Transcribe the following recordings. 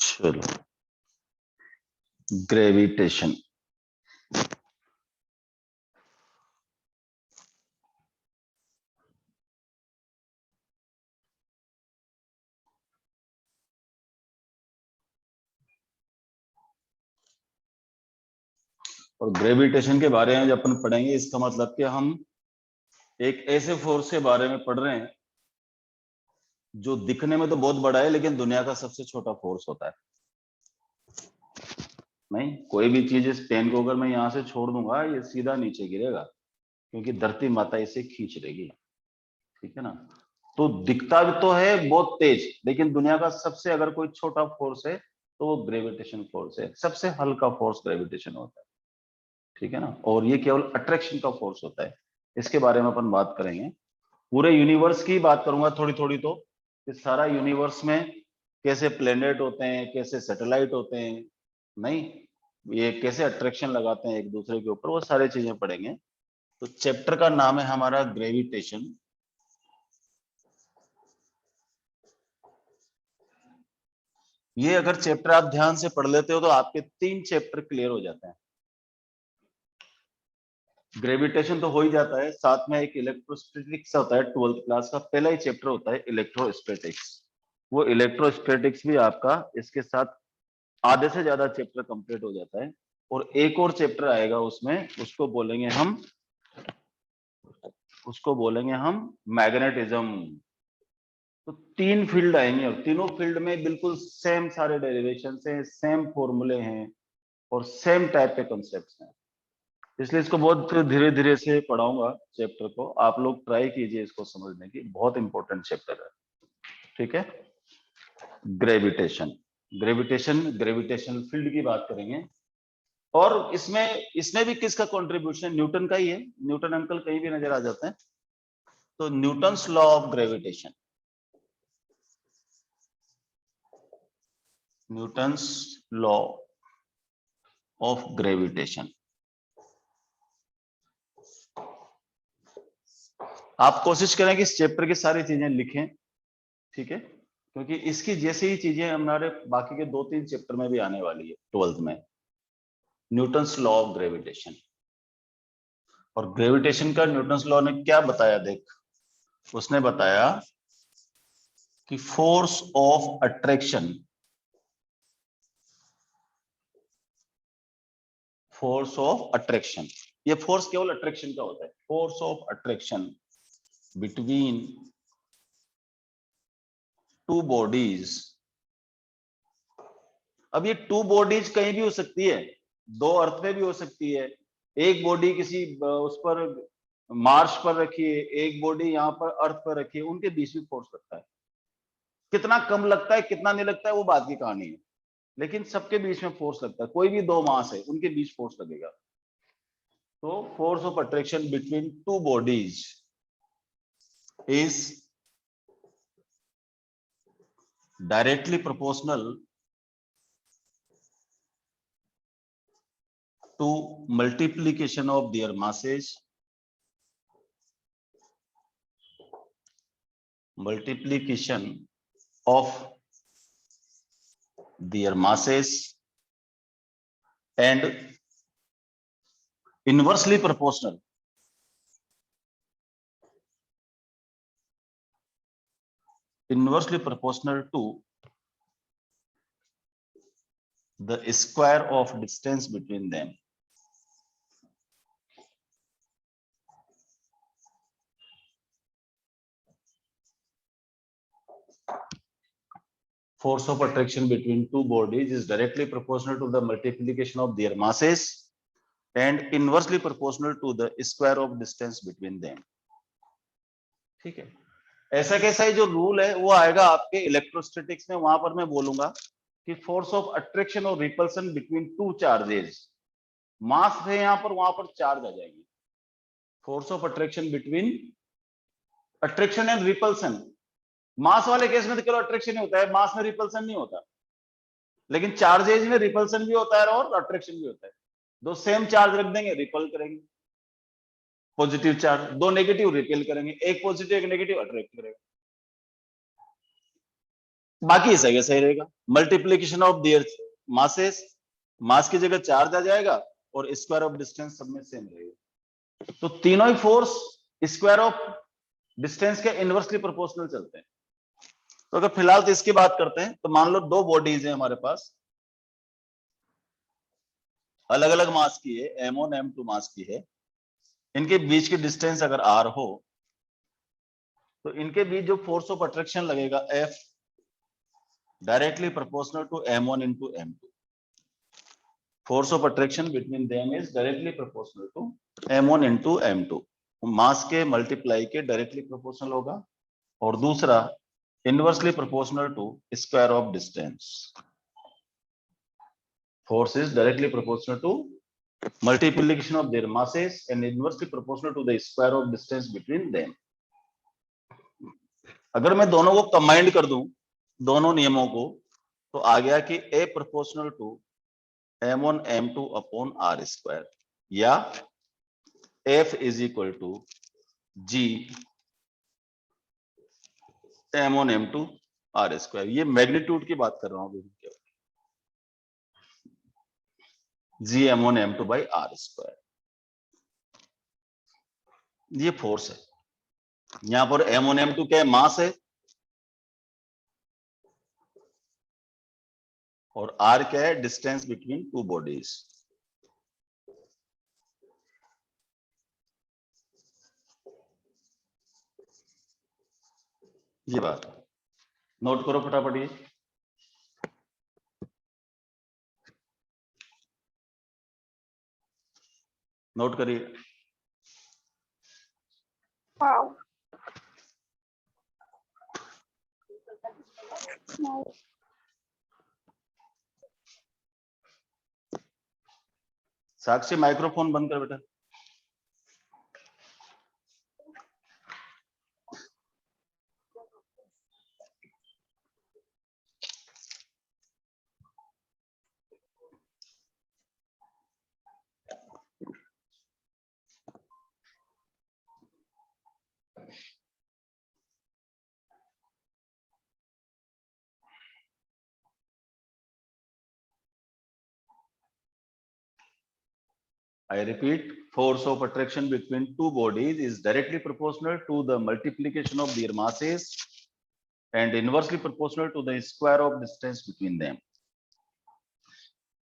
चलो, ग्रेविटेशन। और ग्रेविटेशन के बारे में जब अपन पढ़ेंगे, इसका मतलब कि हम एक ऐसे फोर्स के बारे में पढ़ रहे हैं जो दिखने में तो बहुत बड़ा है, लेकिन दुनिया का सबसे छोटा फोर्स होता है। नहीं, कोई भी चीज इस पेन को अगर मैं यहां से छोड़ दूंगा, ये सीधा नीचे गिरेगा, क्योंकि धरती माता इसे खींच लेगी। ठीक है ना। तो दिखता भी तो है बहुत तेज, लेकिन दुनिया का सबसे अगर कोई छोटा फोर्स है तो वो ग्रेविटेशन फोर्स है। सबसे हल्का फोर्स ग्रेविटेशन होता है। ठीक है ना। और ये केवल अट्रैक्शन का फोर्स होता है। इसके बारे में अपन बात करेंगे। पूरे यूनिवर्स की बात करूंगा थोड़ी थोड़ी, तो कि सारा यूनिवर्स में कैसे प्लेनेट होते हैं, कैसे सैटेलाइट होते हैं, नहीं, ये कैसे अट्रैक्शन लगाते हैं एक दूसरे के ऊपर, वो सारी चीजें पढ़ेंगे। तो चैप्टर का नाम है हमारा ग्रेविटेशन। ये अगर चैप्टर आप ध्यान से पढ़ लेते हो तो आपके 3 चैप्टर क्लियर हो जाते हैं। ग्रेविटेशन तो हो ही जाता है, साथ में एक इलेक्ट्रोस्टैटिक्स होता है, 12th क्लास का पहला ही चैप्टर होता है इलेक्ट्रोस्टैटिक्स। वो इलेक्ट्रोस्टैटिक्स भी आपका इसके साथ आधे से ज्यादा चैप्टर कंप्लीट हो जाता है। और एक और चैप्टर आएगा उसमें, उसको बोलेंगे हम मैग्नेटिज्म। तो 3 फील्ड आएंगे, और तीनों फील्ड में बिल्कुल सेम सारे डेरिवेशन हैं, सेम फॉर्मूले हैं, और सेम टाइप के कॉन्सेप्ट्स हैं। इसलिए इसको बहुत धीरे धीरे से पढ़ाऊंगा चैप्टर को। आप लोग ट्राई कीजिए इसको समझने की, बहुत इंपॉर्टेंट चैप्टर है। ठीक है। ग्रेविटेशन, ग्रेविटेशन फील्ड की बात करेंगे। और इसमें भी किसका कंट्रीब्यूशन? न्यूटन का ही है। न्यूटन अंकल कहीं भी नजर आ जाते हैं। तो Newton's law of gravitation, Newton's law of gravitation. आप कोशिश करें कि इस चैप्टर की सारी चीजें लिखें। ठीक है। क्योंकि इसकी जैसी ही चीजें हमारे बाकी के 2-3 चैप्टर में भी आने वाली है 12th में। Newton's law of gravitation. और ग्रेविटेशन का न्यूटन्स लॉ ने क्या बताया, देख, उसने बताया कि force of attraction, force of attraction, ये फोर्स केवल अट्रैक्शन का होता है। Force of attraction between two bodies. अब ये 2 बॉडीज कहीं भी हो सकती है, 2 अर्थ पे भी हो सकती है। एक बॉडी किसी उस पर मार्स पर रखिए, एक बॉडी यहाँ पर अर्थ पर रखिए, उनके बीच में फोर्स लगता है। कितना कम लगता है, कितना नहीं लगता है, वो बात की कहानी है, लेकिन सबके बीच में फोर्स लगता है। कोई भी 2 मास है, उनके बीच फोर्स लगेगा। तो force of attraction between two bodies is directly proportional to multiplication of their masses, multiplication of their masses, and inversely proportional to the square of distance between them. Force of attraction between two bodies is directly proportional to the multiplication of their masses and inversely proportional to the square of distance between them. ठीक है। ऐसा कैसा ही जो rule है वो आएगा आपके electrostatics में। वहां पर मैं बोलूंगा कि फोर्स ऑफ अट्रैक्शन और repulsion between two charges, mass है यहां पर, वहां पर चार्ज आ जाएंगे। Force of attraction between attraction and repulsion. Mass वाले केस में तो केवल अट्रैक्शन ही होता है, मास में रिपल्सन नहीं होता। लेकिन चार्जेज में रिपल्सन भी होता है और अट्रैक्शन भी होता है। 2 सेम चार्ज रख देंगे, रिपल करेंगे। पॉजिटिव चार्ज, 2 नेगेटिव रिपेल करेंगे, एक पॉजिटिव एक नेगेटिव अट्रैक्ट करेगा। बाकी सही सही रहेगा। मल्टीप्लीकेशन ऑफ देयर मासेस, मास की जगह चार्ज आ जाएगा और स्क्वायर ऑफ डिस्टेंस सब में सेम रहेगा। तो तीनों ही फोर्स स्क्वायर ऑफ डिस्टेंस के इनवर्सली प्रोपोर्शनल चलते हैं। तो अगर फिलहाल तो इसकी बात करते हैं, तो मान लो दो बॉडीज है हमारे पास, अलग अलग मास की है, m1 m2 मास की है। इनके बीच की डिस्टेंस अगर r हो तो इनके बीच जो फोर्स ऑफ अट्रैक्शन लगेगा F directly proportional to m1 into m2। Force of attraction between them is directly proportional to m1 into m2। Mass के मल्टीप्लाई के डायरेक्टली प्रोपोर्शनल होगा। और दूसरा inversely proportional to square of distance. Force is directly proportional to multiplication of their masses and inversely proportional to the square of distance between them। अगर मैं दोनों को combined कर दूं, दोनों नियमों को, तो आ गया कि A proportional to m1 m2 upon r square, या F is equal to G m1 m2 r square. ये मैग्नीट्यूड की बात कर रहा हूं, G m1 m2 by r square. ये फोर्स है। यहां पर m1 m2 क्या है? मास है। और r क्या है? Distance between two bodies. ये बात नोट करो फटाफट, ये नोट करिए। साक्षी माइक्रोफोन बंद कर बेटा। I repeat, force of attraction between two bodies is directly proportional to the multiplication of their masses and inversely proportional to the square of distance between them।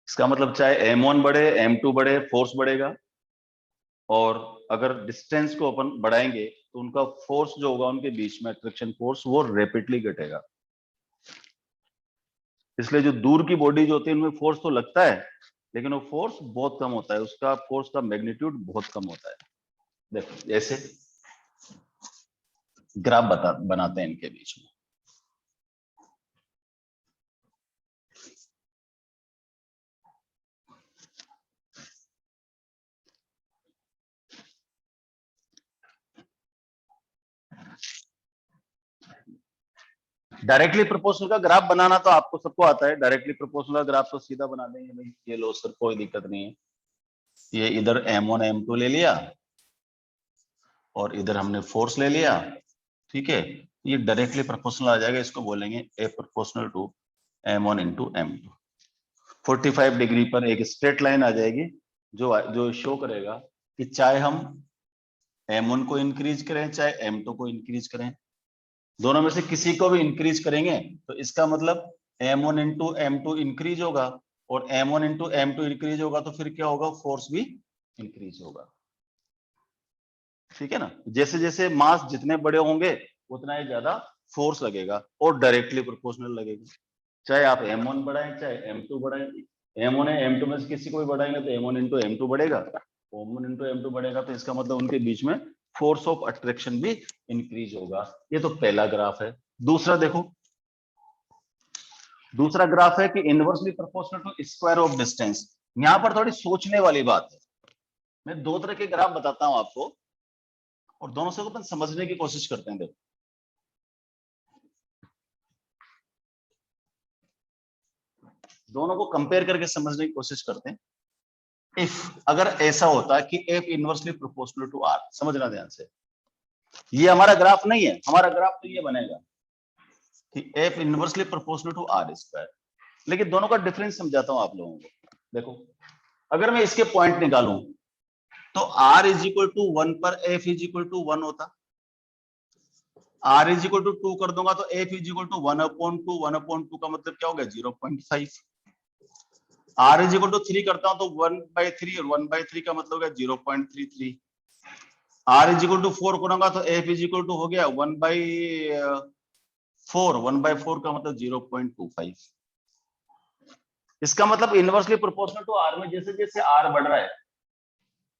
इसका मतलब चाहे m1 बढ़े m2 बढ़े, force बढ़ेगा। और अगर डिस्टेंस को अपन बढ़ाएंगे तो उनका फोर्स जो होगा उनके बीच में, अट्रैक्शन फोर्स, वो रैपिडली घटेगा। इसलिए जो दूर की बॉडीज होती है उनमें फोर्स तो लगता है, लेकिन वो फोर्स बहुत कम होता है, उसका फोर्स का मैग्नीट्यूड बहुत कम होता है। देखो ऐसे ग्राफ बनाते हैं इनके बीच में। डायरेक्टली प्रोपोर्शनल का ग्राफ बनाना तो आपको सबको आता है। डायरेक्टली प्रोपोर्शनल का ग्राफ तो सीधा बना देंगे भाई, ये लो सर, कोई दिक्कत नहीं है। ये इधर m1 m2 ले लिया और इधर हमने फोर्स ले लिया, ठीक है। ये डायरेक्टली प्रोपोर्शनल आ जाएगा, इसको बोलेंगे A proportional to m1 into m2। 45 degree पर एक स्ट्रेट लाइन आ जाएगी जो शो करेगा कि चाहे हम m1 को इंक्रीज करें चाहे m2 को इंक्रीज करें, दोनों में से किसी को भी इंक्रीज करेंगे तो इसका मतलब m1 into m2 इंक्रीज होगा, और m1 into m2 इंक्रीज होगा तो फिर क्या होगा? फोर्स भी इंक्रीज होगा। ठीक है ना। जैसे जैसे मास जितने बड़े होंगे उतना ही ज्यादा फोर्स लगेगा और डायरेक्टली प्रोपोर्शनल लगेगा। चाहे आप m1 बढ़ाएं चाहे m2 बढ़ाएं, m1 है m2 में से किसी को भी बढ़ाएंगे तो m1 into m2 बढ़ेगा, m1 into m2 बढ़ेगा तो इसका मतलब उनके बीच में फोर्स ऑफ अट्रैक्शन भी इंक्रीज होगा। ये तो पहला ग्राफ है। दूसरा देखो, दूसरा ग्राफ है कि inversely proportional to square of distance. यहां पर थोड़ी सोचने वाली बात है। मैं दो तरह के ग्राफ बताता हूं आपको और दोनों से अपन समझने की कोशिश करते हैं। देखो दोनों को कंपेयर करके समझने की कोशिश करते हैं। इफ अगर ऐसा होता कि F inversely proportional to R, समझना ध्यान से, ये हमारा ग्राफ नहीं है। हमारा ग्राफ तो ये बनेगा, कि F inversely proportional to R square. लेकिन दोनों का डिफरेंस समझाता हूं आप लोगों को। देखो अगर मैं इसके पॉइंट निकालूं तो r इज इक्वल टू 1 पर f इज इक्वल टू 1 होता, r इज इक्वल टू 2 कर दूंगा तो f इज इक्वल टू 1/2, 1/2 का मतलब क्या हो गया 0.5। r इज इक्वल टू 3 करता हूं तो 1/3 और 1/3 का मतलब हो गया 0.33। r इज इक्वल टू 4 करूंगा तो f इज इक्वल टू हो गया 1/4, 1/4 का मतलब 0.25। इसका मतलब इनवर्सली प्रोपोर्शनल टू r में जैसे जैसे r बढ़ रहा है,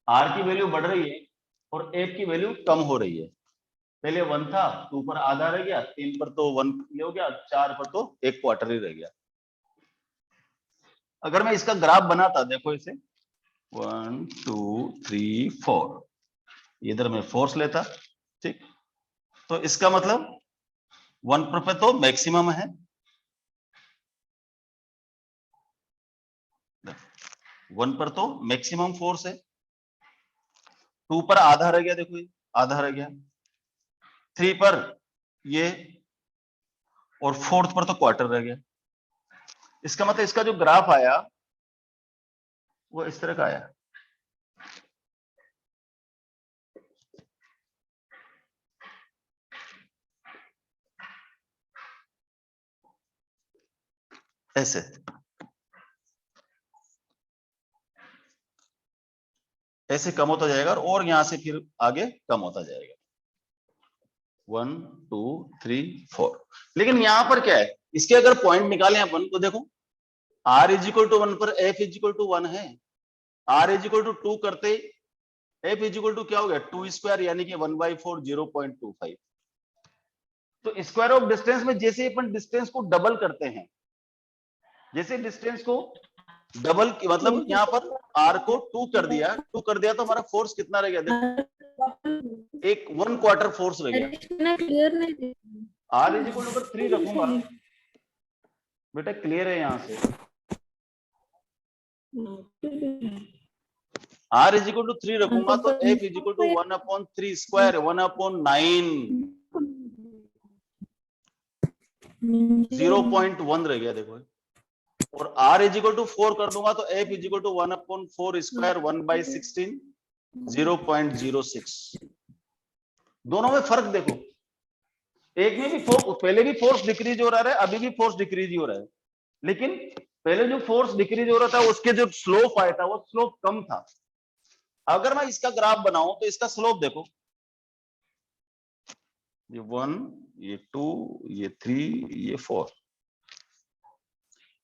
r की वैल्यू बढ़ रही है और f की वैल्यू कम हो रही है। पहले 1 था, 2 पर आधा रह गया, 3 पर तो 1 ये हो गया, 4 पर तो 1 क्वार्टर ही रह गया। अगर मैं इसका ग्राफ बनाता, देखो इसे 1 2 3 4, इधर मैं फोर्स लेता, ठीक, तो इसका मतलब 1 पर तो मैक्सिमम है, 1 पर तो मैक्सिमम फोर्स है, 2 पर आधा रह गया, देखो ये आधा रह गया, 3 पर ये, और 4th पर तो क्वार्टर रह गया। इसका मतलब इसका जो ग्राफ आया वो इस तरह का आया। ऐसे ऐसे कम होता जाएगा और यहां से फिर आगे कम होता जाएगा 1 2 3 4। लेकिन यहां पर क्या है, इसके अगर पॉइंट निकालें अपन तो देखो r इज इक्वल टू 1 पर f इज इक्वल टू 1 है, r इज इक्वल टू 2 करते f इज इक्वल टू क्या हो गया 2 स्क्वायर यानी कि 1/4 0.25। तो स्क्वायर ऑफ डिस्टेंस में जैसे अपन डिस्टेंस को डबल करते हैं, जैसे डिस्टेंस को डबल मतलब यहाँ पर r को 2 कर दिया, 2 कर दिया तो हमारा फोर्स कितना रह गया, देखो एक 1 क्वार्टर फोर्स रह गया। क्लियर नहीं, r इज इक्वल टू 3 रखूंगा, बेटा क्लियर है यहाँ से, r इज इक्वल टू 3 रखूंगा तो f is equal to 1/3 square 1/9 0.1 रह गया, देखो। और r इज इक्वल टू 4 कर दूंगा तो f is equal to 1/4 square 1/16 0.06। दोनों में फर्क देखो, एक में भी पहले भी फोर्स डिक्रीज हो रहा है, अभी भी फोर्स डिक्रीज ही हो रहा है, लेकिन पहले जो फोर्स डिक्रीज हो रहा था उसके जो स्लोप आया था वो स्लोप कम था। अगर मैं इसका ग्राफ बनाऊं तो इसका स्लोप देखो, ये 1 ये 2 ये 3 ये 4,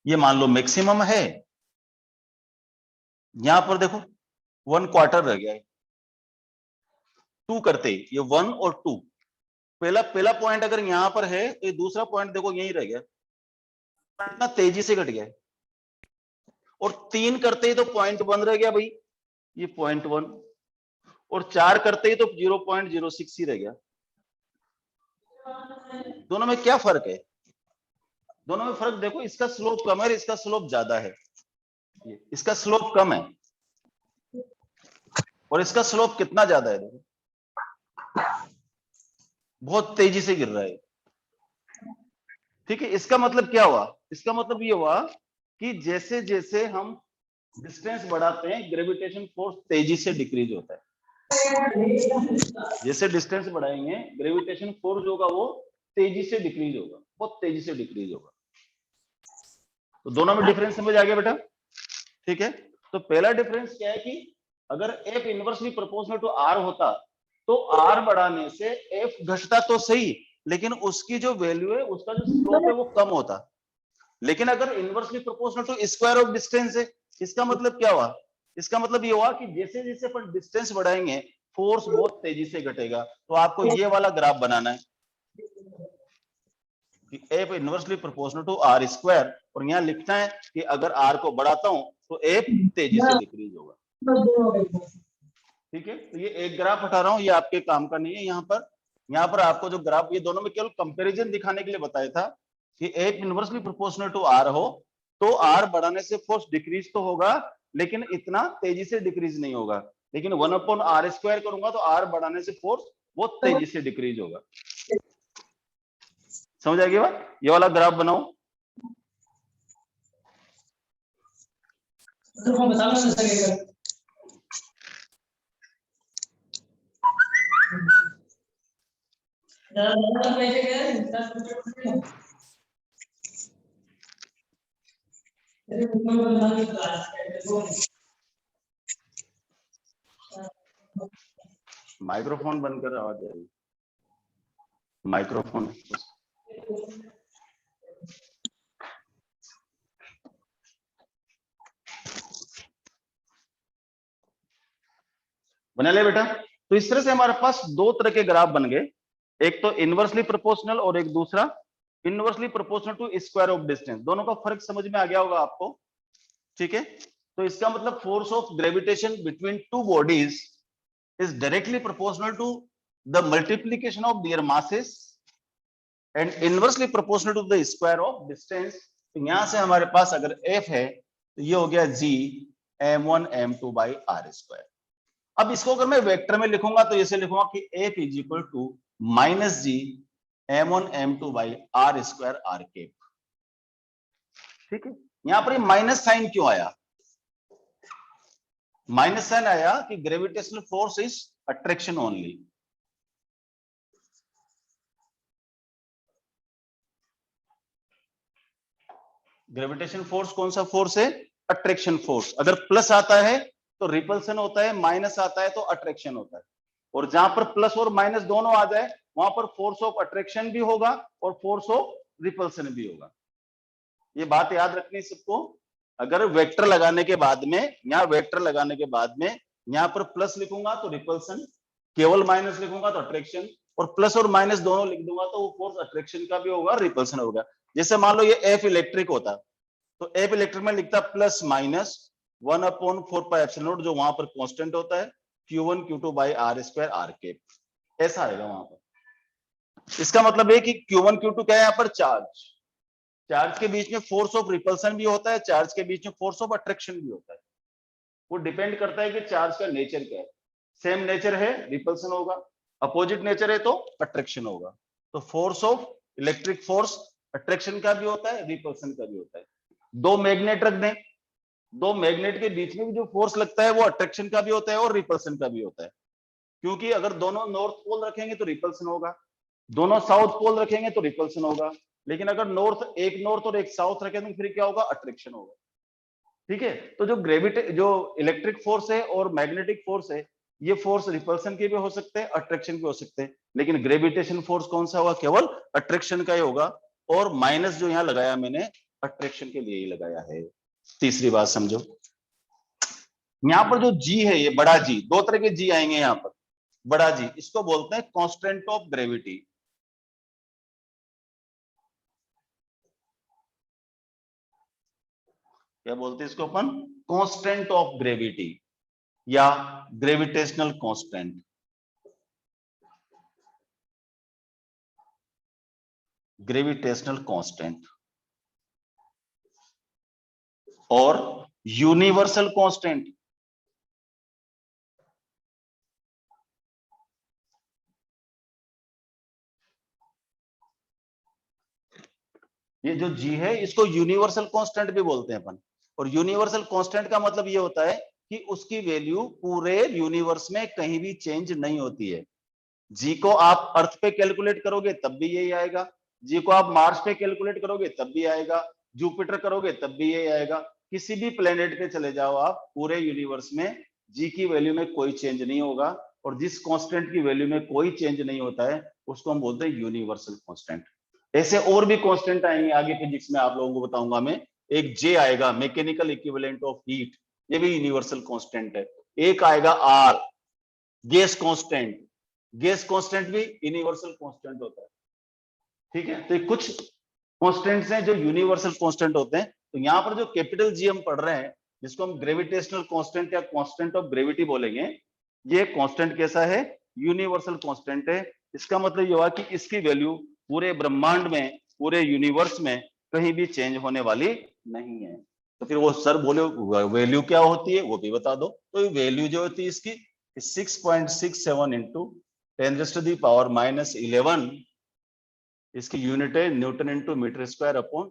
ये मान लो मैक्सिमम है, यहां पर देखो 1 क्वार्टर रह गया है, 2 करते ये 1 और 2, पहला पॉइंट अगर यहां पर है तो ये दूसरा पॉइंट देखो यहीं रह गया, इतना तेजी से घट गया है। और 3 करते ही तो 0.1 रह गया भाई, ये 0.1, और 4 करते ही तो 0.06 ही रह गया। दोनों में क्या फर्क है, दोनों में फर्क देखो, इसका स्लोप कम है, इसका स्लोप ज्यादा है, इसका स्लोप कम है और इसका स्लोप कितना ज्यादा है, देखो बहुत तेजी से गिर रहा है। ठीक है, इसका मतलब क्या हुआ, इसका मतलब ये हुआ कि जैसे जैसे हम डिस्टेंस बढ़ाते हैं ग्रेविटेशन फोर्स तेजी से डिक्रीज होता है, जैसे डिस्टेंस बढ़ाएंगे ग्रेविटेशन फोर्स होगा वो तेजी से डिक्रीज होगा, बहुत तेजी से डिक्रीज होगा। तो दोनों में डिफरेंस समझ आ गया बेटा, ठीक है। तो पहला डिफरेंस क्या है कि अगर f inversely proportional to r होता तो r बढ़ाने से f घटता तो सही, लेकिन उसकी जो वैल्यू है उसका जो स्लोप है वो कम होता। लेकिन अगर inversely proportional to square of distance है, इसका मतलब क्या हुआ, इसका मतलब ये हुआ कि जैसे जैसे अपन डिस्टेंस बढ़ाएंगे फोर्स बहुत तेजी से घटेगा। तो आपको ये वाला ग्राफ बनाना है कि f inversely proportional to r square, और यहाँ लिखना है कि अगर r को बढ़ाता हूं तो f तेजी से डिक्रीज होगा। ठीक है, तो ये एक ग्राफ हटा रहा हूं, ये आपके काम का नहीं है। यहाँ पर आपको जो ग्राफ, ये दोनों में केवल कंपैरिजन दिखाने के लिए बताया था कि f inversely proportional to r हो तो r बढ़ाने से फोर्स डिक्रीज तो होगा, लेकिन इतना तेजी से डिक्रीज नहीं होगा। लेकिन 1/r स्क्वायर करूंगा तो r बढ़ाने से फोर्स बहुत तेजी से डिक्रीज होगा। समझ आएगी बात? ये वाला ग्राफ बनाओ। माइक्रोफोन बंद कर, आवाज आ रही, माइक्रोफोन। बना ले बेटा। तो इस तरह से हमारे पास दो तरह के ग्राफ बन गए, एक तो इनवर्सली प्रोपोर्शनल और एक दूसरा inversely proportional to square of distance. दोनों का फर्क समझ में आ गया होगा आपको, ठीक है? तो इसका मतलब force of gravitation between two bodies is directly proportional to the multiplication of their masses and inversely proportional to the square of distance. तो यहां से हमारे पास अगर एफ है तो ये हो गया जी m1 m2 by R square. अब इसको अगर मैं वेक्टर में लिखूंगा तो ऐसे लिखूंगा कि F is equal to minus G m1 m2 by R square R cap. ठीक है, यहां पर माइनस साइन क्यों आया? माइनस साइन आया कि gravitational force is attraction only. Gravitation force कौन सा फोर्स है? Attraction force. अगर प्लस आता है तो रिपल्सन होता है, माइनस आता है तो अट्रैक्शन होता है। और जहां पर प्लस और माइनस दोनों आ जाए वहां पर फोर्स ऑफ अट्रैक्शन भी होगा और फोर्स ऑफ रिपल्सन भी होगा। ये बात याद रखनी सबको। अगर वेक्टर लगाने के बाद में, यहां वेक्टर लगाने के बाद में यहां पर प्लस लिखूंगा तो रिपल्सन, केवल माइनस लिखूंगा तो अट्रैक्शन, और प्लस और माइनस दोनों लिख दूंगा तो वो फोर्स अट्रैक्शन का भी होगा, रिपल्सन होगा। जैसे मान लो ये एफ इलेक्ट्रिक होता तो एफ इलेक्ट्रिक में लिखता प्लस माइनस 1/4πε0, जो वहां पर कांस्टेंट होता है, Q1 Q2 by R square R cap, ऐसा आएगा वहां पर। इसका मतलब है कि Q1 Q2 क्या है? यहाँ पर चार्ज, चार्ज के बीच में फोर्स ऑफ रिपल्सन भी होता है, चार्ज के बीच में फोर्स ऑफ अट्रैक्शन भी होता है। वो डिपेंड करता है कि चार्ज का नेचर क्या है। सेम नेचर है रिपल्सन होगा, अपोजिट नेचर है तो अट्रैक्शन होगा। तो force of electric force attraction का भी होता है, रिपल्सन का भी होता है। दो मैग्नेट रख दें, दो मैग्नेट के बीच में भी जो फोर्स लगता है वो अट्रैक्शन का भी होता है और रिपल्सन का भी होता है। क्योंकि अगर दोनों नॉर्थ पोल रखेंगे तो रिपल्सन होगा, दोनों साउथ पोल रखेंगे तो रिपल्सन होगा, लेकिन अगर एक नॉर्थ और एक साउथ रखें तो फिर क्या होगा? अट्रैक्शन होगा। ठीक है, तो जो इलेक्ट्रिक फोर्स है और मैग्नेटिक फोर्स है, ये फोर्स रिपल्सन के भी हो सकते हैं, अट्रैक्शन के हो सकते हैं, लेकिन ग्रेविटेशन फोर्स कौन सा होगा? केवल अट्रैक्शन का ही होगा। और माइनस जो यहां लगाया मैंने अट्रैक्शन के लिए ही लगाया है। तीसरी बात समझो, यहां पर जो जी है, ये बड़ा जी, दो तरह के जी आएंगे यहां पर। बड़ा जी इसको बोलते हैं कांस्टेंट ऑफ ग्रेविटी। क्या बोलते हैं इसको अपन? कांस्टेंट ऑफ ग्रेविटी या ग्रेविटेशनल कांस्टेंट। ग्रेविटेशनल कांस्टेंट और यूनिवर्सल कांस्टेंट। ये जो जी है इसको यूनिवर्सल कांस्टेंट भी बोलते हैं अपन। और यूनिवर्सल कांस्टेंट का मतलब ये होता है कि उसकी वैल्यू पूरे यूनिवर्स में कहीं भी चेंज नहीं होती है। जी को आप अर्थ पे कैलकुलेट करोगे तब भी यही आएगा, जी को आप मार्स पे कैलकुलेट करोगे तब भी आएगा, जुपिटर करोगे तब भी यही आएगा। किसी भी प्लेनेट पे चले जाओ आप, पूरे यूनिवर्स में जी की वैल्यू में कोई चेंज नहीं होगा। और जिस कांस्टेंट की वैल्यू में कोई चेंज नहीं होता है उसको हम बोलते हैं यूनिवर्सल कांस्टेंट। ऐसे और भी कांस्टेंट आएंगे आगे फिजिक्स में, आप लोगों को बताऊंगा मैं। एक जे आएगा, मैकेनिकल इक्विवेलेंट ऑफ हीट, ये भी यूनिवर्सल कांस्टेंट है। एक आएगा R, gas constant, gas constant भी यूनिवर्सल कांस्टेंट होता है। ठीक है, तो ये कुछ कांस्टेंट्स हैं जो यूनिवर्सल कांस्टेंट होते हैं। तो यहाँ पर जो कैपिटल जी हम पढ़ रहे हैं, जिसको हम ग्रेविटेशनल कांस्टेंट या कांस्टेंट ऑफ ग्रेविटी बोलेंगे, ये कांस्टेंट कैसा है? यूनिवर्सल कांस्टेंट है। इसका मतलब ये हुआ कि इसकी वैल्यू पूरे ब्रह्मांड में, पूरे यूनिवर्स में कहीं भी चेंज होने वाली नहीं है। तो फिर वो सर बोले वैल्यू क्या होती है वो भी बता दो। तो वैल्यू जो होती है इसकी 6.67 इंटू 10⁻⁻11 इसकी यूनिट है newton into metre square upon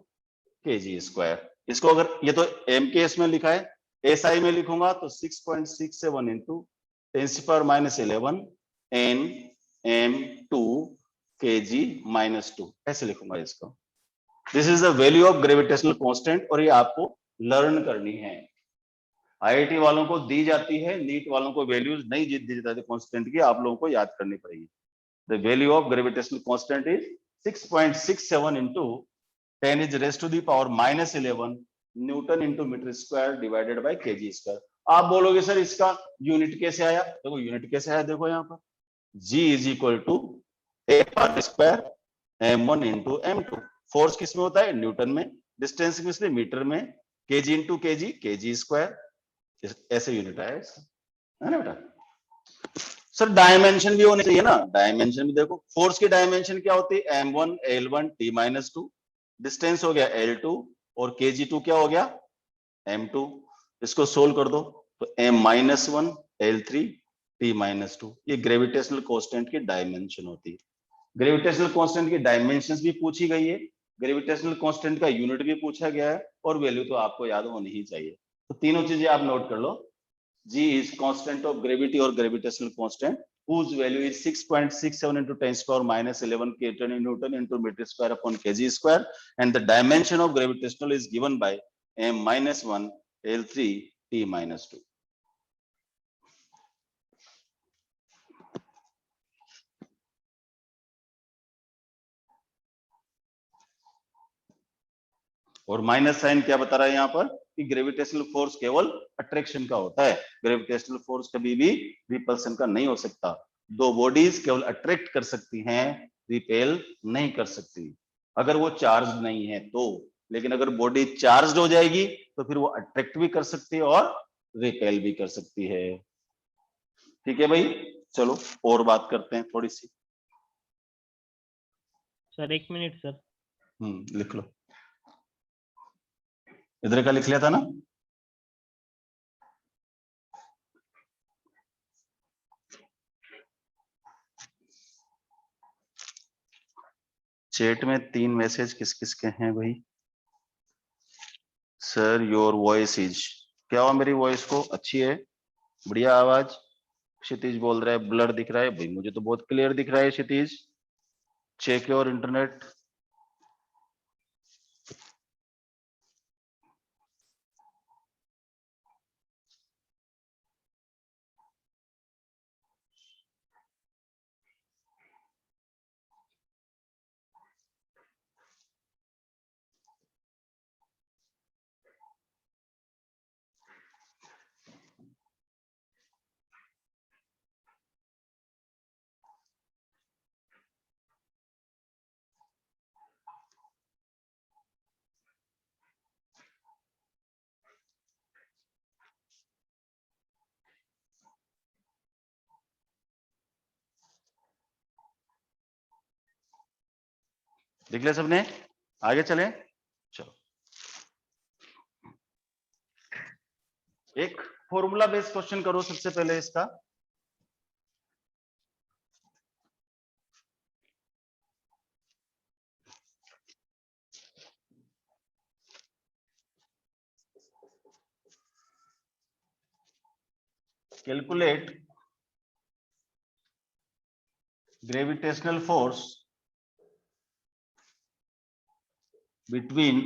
KG square. इसको अगर ये तो एमकेएस में लिखा है, एसआई में लिखूंगा तो 6.67 into 10⁻11 N M two KG -2 ऐसे लिखूंगा इसको। This is the value of gravitational constant और ये आपको लर्न करनी है। आईआईटी वालों को दी जाती है, नीट वालों को वैल्यूज नहीं दी जाती कांस्टेंट की, आप लोगों को याद करनी पड़ेगी। The value of gravitational constant is 6.67 into 10⁻11 newton into metre square divided by KG square. आप बोलोगे सर इसका यूनिट कैसे आया? देखो यूनिट कैसे आया, देखो यहाँ पर G इज इक्वल टू ए पर square m1 into m2। Force किसमें होता है? न्यूटन में। डिस्टेंस किसमें? मीटर में। KG into KG, KG square. ऐसे यूनिट आया इसका, है ना बेटा। सर डायमेंशन भी होने चाहिए ना, डायमेंशन भी देखो। फोर्स की डायमेंशन क्या होती है? m1 l1 t-2। डिस्टेंस हो गया l2 और kg2 क्या हो गया? m2। इसको सोल्व कर दो तो m-1 l3 t-2। ये ग्रेविटेशनल कांस्टेंट की डायमेंशन होती है। ग्रेविटेशनल कांस्टेंट की डायमेंशंस भी पूछी गई है, ग्रेविटेशनल कांस्टेंट का यूनिट भी पूछा गया है और वैल्यू तो आपको याद होनी ही चाहिए। तो तीनों चीजें आप नोट कर लो। G is constant of gravity or gravitational constant whose value is 6.67 into 10⁻11 Newton into meter square upon kg square, and the dimension of gravitational is given by m-1 l3 t-2। और minus sign क्या बता रहा है यहाँ पर कि gravitational force केवल attraction का होता है, ग्रेविटेशनल फोर्स कभी भी रिपल्सन का नहीं हो सकता। दो बॉडीज केवल अट्रैक्ट कर सकती हैं, रिपेल नहीं कर सकती अगर वो चार्ज नहीं है तो। लेकिन अगर बॉडी चार्ज हो जाएगी तो फिर वो अट्रैक्ट भी कर सकती है और रिपेल भी कर सकती है। ठीक है भाई, चलो और बात करते हैं थोड़ी सी। Sir 1 minute sir. लिख लो, इधर का लिख लिया था ना। चैट में 3 मैसेज किस किस के हैं भाई? सर योर वॉइस इज, क्या हुआ मेरी वॉइस को? अच्छी है, बढ़िया आवाज। क्षितिज बोल रहा है ब्लर दिख रहा है, भाई मुझे तो बहुत क्लियर दिख रहा है क्षितिज। Check your internet. देख लिया सबने? आगे चले, चलो। एक फॉर्मूला बेस्ड क्वेश्चन करो सबसे पहले इसका। Calculate gravitational force between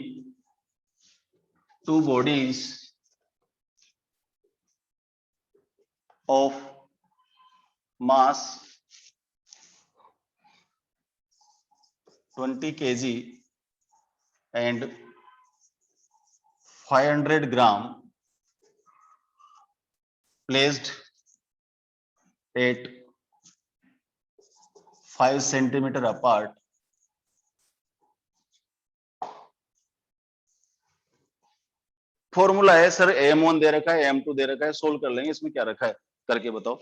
two bodies of mass 20 kg and 500 gram placed at 5 centimeter apart formula है सर m1 दे रखा है, m2 दे रखा है, सोल्व कर लेंगे। इसमें क्या रखा है करके बताओ,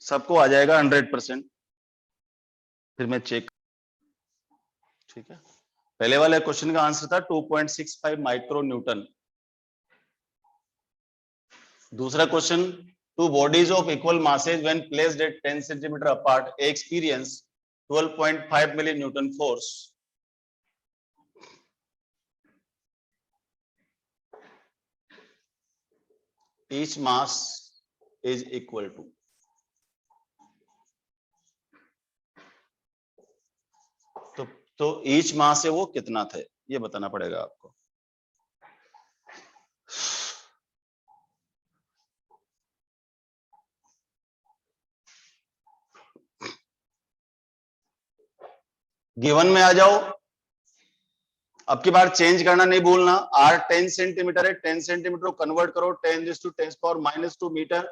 सबको आ जाएगा 100%। फिर मैं चेक, ठीक है। पहले वाले क्वेश्चन का आंसर था 2.65 माइक्रो न्यूटन। दूसरा question two bodies of equal masses when placed at 10 centimeter apart experience 12.5 millinewton force. Each mass is equal to. तो each mass है वो कितना था ये बताना पड़ेगा आपको. गिवन में आ जाओ. अब की बार चेंज करना नहीं भूलना. r 10 सेंटीमीटर है, 10 सेंटीमीटर को कन्वर्ट करो 10⁻⁻² मीटर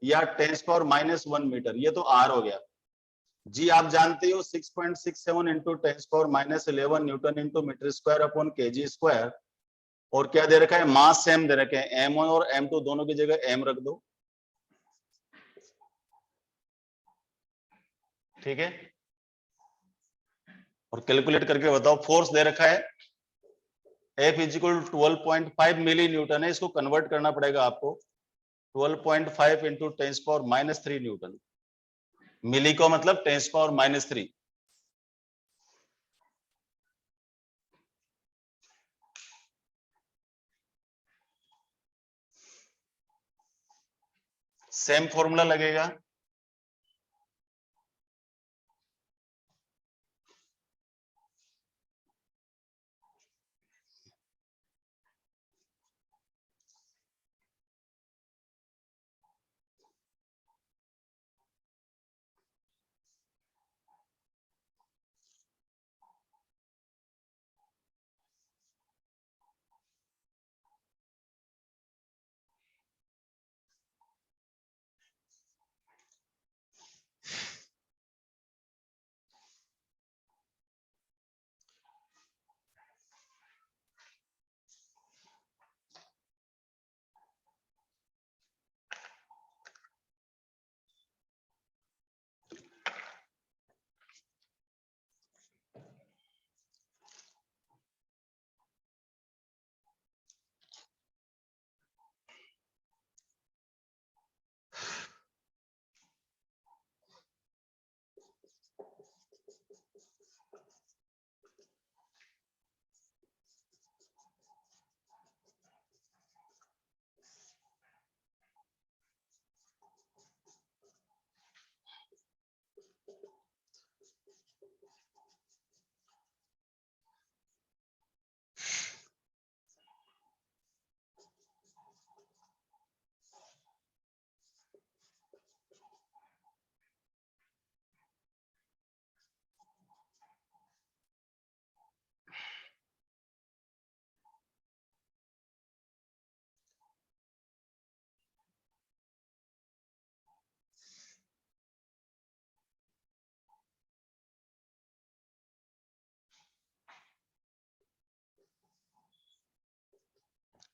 या 10⁻⁻1 मीटर. ये तो r हो गया. जी आप जानते हो 6.67 into 10⁻11 newton into metre square upon kg square. और क्या दे रखा है? मास सेम दे रखे हैं. m1 और m2 दोनों की जगह m रख दो. ठीक है. और कैलकुलेट करके बताओ. फोर्स दे रखा है F इजिकल 12.5 मिली न्यूटन है. इसको कन्वर्ट करना पड़ेगा आपको. 12.5 इंटू 10⁻³ न्यूटन. मिली को मतलब 10⁻³ सेम फॉर्मूला लगेगा. -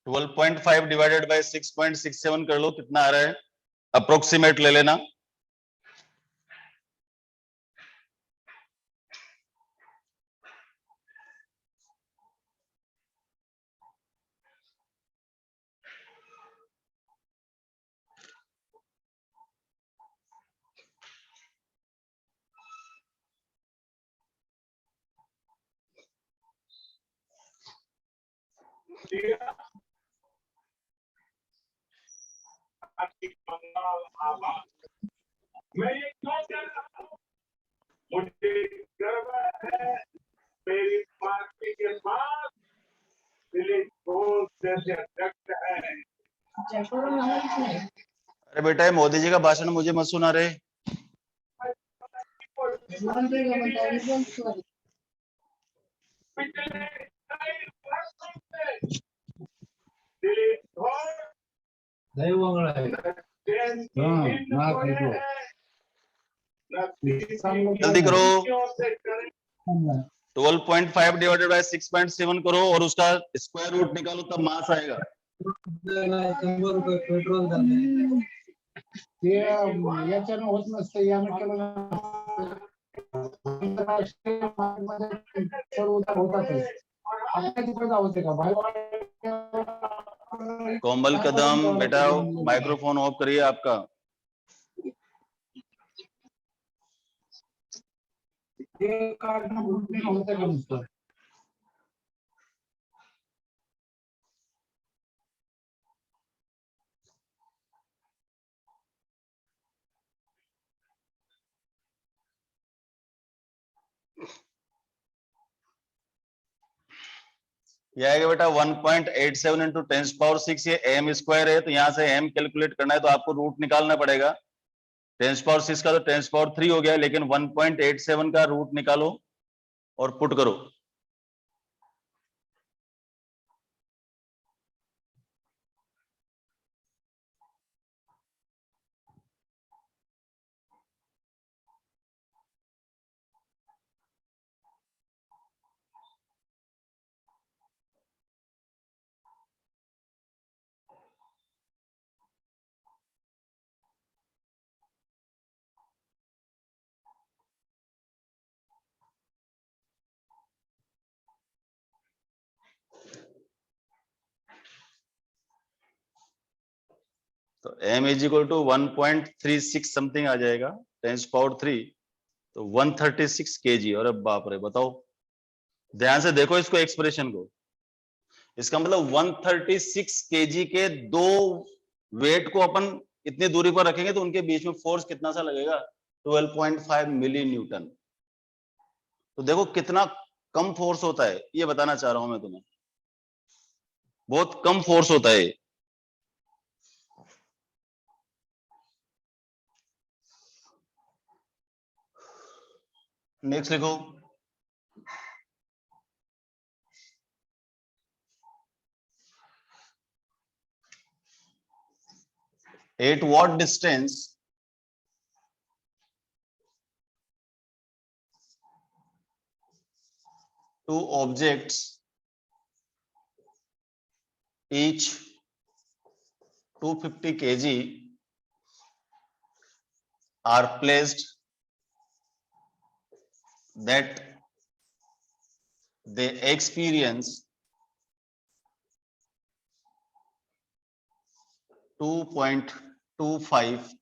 12.5 डिवाइडेड बाय 6.67 कर लो. कितना आ रहा है? अप्रोक्सीमेट ले लेना. मैं ये क्यों कह रहा हूं? मुझे गर्व है मेरी पार्टी के पास दिलीप घोष जैसे अध्यक्ष है. अरे बेटा मोदी जी का भाषण मुझे मत सुना रहे. पिछले कई वर्षों से दिलीप घोष जल्दी करो. 12.5 डिवाइडेड बाय 6.7 करो और उसका स्क्वायर रूट निकालो तब मास आएगा. पेट्रोल याच्यानं होत नसतं. यानं केलं आंतरराष्ट्रीय सर्व होतात. आपल्या तिकडे जावं का बाहेर कोमल कदम बेटा माइक्रोफोन ऑफ करिए आपका। हे काढणं भूलने होतं का नुसतं? ये आएगा बेटा 1.87 इंटू 10⁶, ये m स्क्वायर है, तो यहाँ से m कैलकुलेट करना है तो आपको रूट निकालना पड़ेगा। 10⁶ का तो 10⁻³ हो गया, लेकिन 1.87 का रूट निकालो और पुट करो। तो m is equal to 1.36 something आ जाएगा, 10⁻³ तो 136 kg। और अब बाप रे, बताओ ध्यान से देखो इसको, एक्सप्रेशन को। इसका मतलब 136 kg के दो वेट को अपन इतनी दूरी पर रखेंगे तो उनके बीच में फोर्स कितना सा लगेगा, 12.5 मिली न्यूटन। तो देखो कितना कम फोर्स होता है, ये बताना चाह रहा हूं मैं तुम्हें, बहुत कम फोर्स होता है। नेक्स्ट लिखो, at what distance two objects each 250 kg are placed that they experience 2.25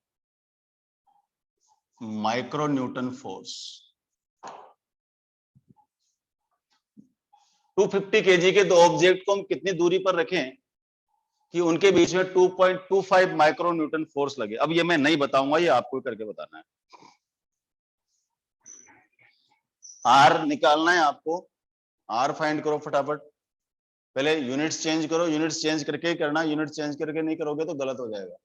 micronewton force। 250 kg के दो ऑब्जेक्ट को हम कितनी दूरी पर रखें कि उनके बीच में 2.25 माइक्रोन्यूटन फोर्स लगे। अब ये मैं नहीं बताऊंगा, ये आपको करके बताना है। आर निकालना है आपको, आर फाइंड करो फटाफट। पहले यूनिट्स चेंज करो, यूनिट्स चेंज करके ही करना, यूनिट चेंज करके नहीं करोगे तो गलत हो जाएगा।